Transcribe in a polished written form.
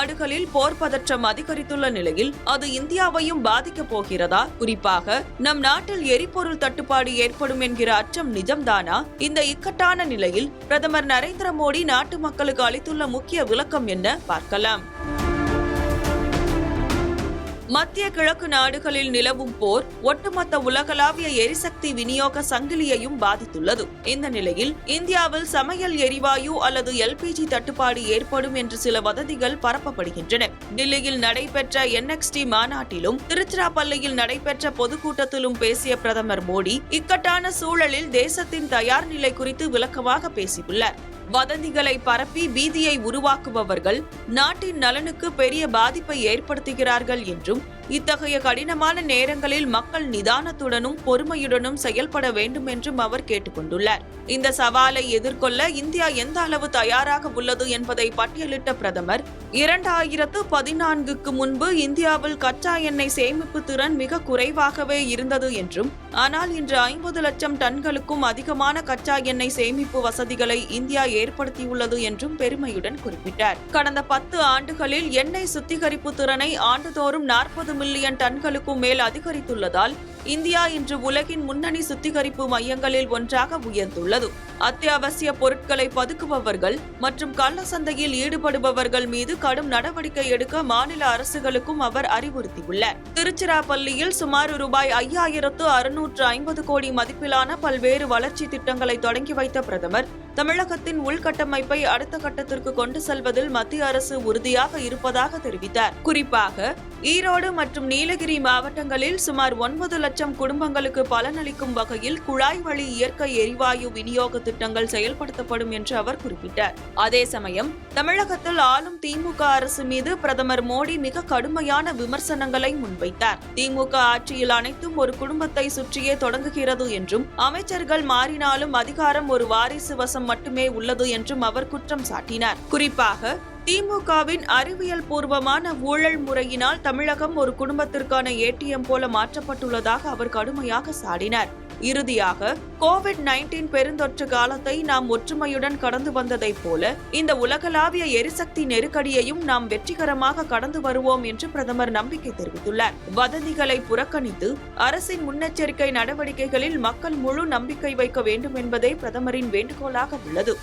நாடுகளில் போர் பதற்றம் அதிகரித்துள்ள நிலையில் அது இந்தியாவையும் பாதிக்கப் போகிறதா? குறிப்பாக நம் நாட்டில் எரிபொருள் தட்டுப்பாடு ஏற்படும் என்கிற அச்சம் நிஜம்தானா? இந்த இக்கட்டான நிலையில் பிரதமர் நரேந்திர மோடி நாட்டு மக்களுக்கு அளித்துள்ள முக்கிய விளக்கம் என்ன? பார்க்கலாம். மத்திய கிழக்கு நாடுகளில் நிலவும் போர் ஒட்டுமொத்த உலகளாவிய எரிசக்தி விநியோக சங்கிலியையும் பாதித்துள்ளது. இந்த நிலையில் இந்தியாவில் சமையல் எரிவாயு அல்லது எல்பிஜி தட்டுப்பாடு ஏற்படும் என்று சில வதந்திகள் பரப்பப்படுகின்றன. டில்லியில் நடைபெற்ற NXT மாநாட்டிலும் திருச்சிராப்பள்ளியில் நடைபெற்ற பொதுக்கூட்டத்திலும் பேசிய பிரதமர் மோடி இக்கட்டான சூழலில் தேசத்தின் தயார் நிலை குறித்து விளக்கமாக பேசியுள்ளார். வதந்திகளை பரப்பி பீதியை உருவாக்குபவர்கள் நாட்டின் நலனுக்கு பெரிய பாதிப்பை ஏற்படுத்துகிறார்கள் என்றும் இத்தகைய கடினமான நேரங்களில் மக்கள் நிதானத்துடனும் பொறுமையுடனும் செயல்பட வேண்டும் என்றும் அவர் கேட்டுக்கொண்டுள்ளார். இந்த சவாலை எதிர்கொள்ள இந்தியா எந்த அளவு தயாராக உள்ளது என்பதை பட்டியலிட்ட பிரதமர் 2014க்கு முன்பு இந்தியாவில் கச்சா எண்ணெய் சேமிப்பு திறன் மிக குறைவாகவே இருந்தது என்றும், ஆனால் இன்று 50 லட்சம் டன்களுக்கும் அதிகமான கச்சா எண்ணெய் சேமிப்பு வசதிகளை இந்தியா ஏற்படுத்தியுள்ளது என்றும் பெருமையுடன் குறிப்பிட்டார். கடந்த 10 ஆண்டுகளில் எண்ணெய் சுத்திகரிப்பு திறனை ஆண்டுதோறும் 40 மில்லியன் டன்களுக்கும் மேல் அதிகரித்துள்ளதால் இந்தியா இன்று உலகின் முன்னணி சுத்திகரிப்பு மையங்களில் ஒன்றாக உயர்ந்துள்ளது. அத்தியாவசிய பொருட்களை பதுக்குபவர்கள் மற்றும் கள்ள சந்தையில் ஈடுபடுபவர்கள் மீது கடும் நடவடிக்கை எடுக்க மாநில அரசுகளுக்கும் அவர் அறிவுறுத்தியுள்ளார். திருச்சிராப்பள்ளியில் சுமார் ரூபாய் 5650 கோடி மதிப்பிலான பல்வேறு வளர்ச்சி திட்டங்களை தொடங்கி வைத்த பிரதமர் தமிழகத்தின் உள்கட்டமைப்பை அடுத்த கட்டத்திற்கு கொண்டு செல்வதில் மத்திய அரசு உறுதியாக இருப்பதாக தெரிவித்தார். குறிப்பாக ஈரோடு மற்றும் நீலகிரி மாவட்டங்களில் சுமார் 9 லட்சம் குடும்பங்களுக்கு பலனளிக்கும் வகையில் குழாய் வழி இயற்கை எரிவாயு விநியோக திட்டங்கள் செயல்படுத்தப்படும் என்று அவர் குறிப்பிட்டார். அதே சமயம் தமிழகத்தில் ஆளும் திமுக அரசு மீது பிரதமர் மோடி மிக கடுமையான விமர்சனங்களை முன்வைத்தார். திமுக ஆட்சியில் அனைத்தும் ஒரு குடும்பத்தை சுற்றியே தொடங்குகிறது என்றும், அமைச்சர்கள் மாறினாலும் அதிகாரம் ஒரு வாரிசு வசம் மட்டுமே உள்ளது என்றும் அவர் குற்றம் சாட்டினார். குறிப்பாக திமுகவின் அறிவியல் பூர்வமான ஊழல் முறையினால் தமிழகம் ஒரு குடும்பத்திற்கான ATM போல மாற்றப்பட்டுள்ளதாக அவர் கடுமையாக சாடினார். இறுதியாக COVID-19 பெருந்தொற்று காலத்தை நாம் ஒற்றுமையுடன் கடந்து வந்ததைப் போல இந்த உலகளாவிய எரிசக்தி நெருக்கடியையும் நாம் வெற்றிகரமாக கடந்து வருவோம் என்று பிரதமர் நம்பிக்கை தெரிவித்துள்ளார். வதந்திகளை புறக்கணித்து அரசின் முன்னெச்சரிக்கை நடவடிக்கைகளில் மக்கள் முழு நம்பிக்கை வைக்க வேண்டும் என்பதே பிரதமரின் வேண்டுகோளாக உள்ளது.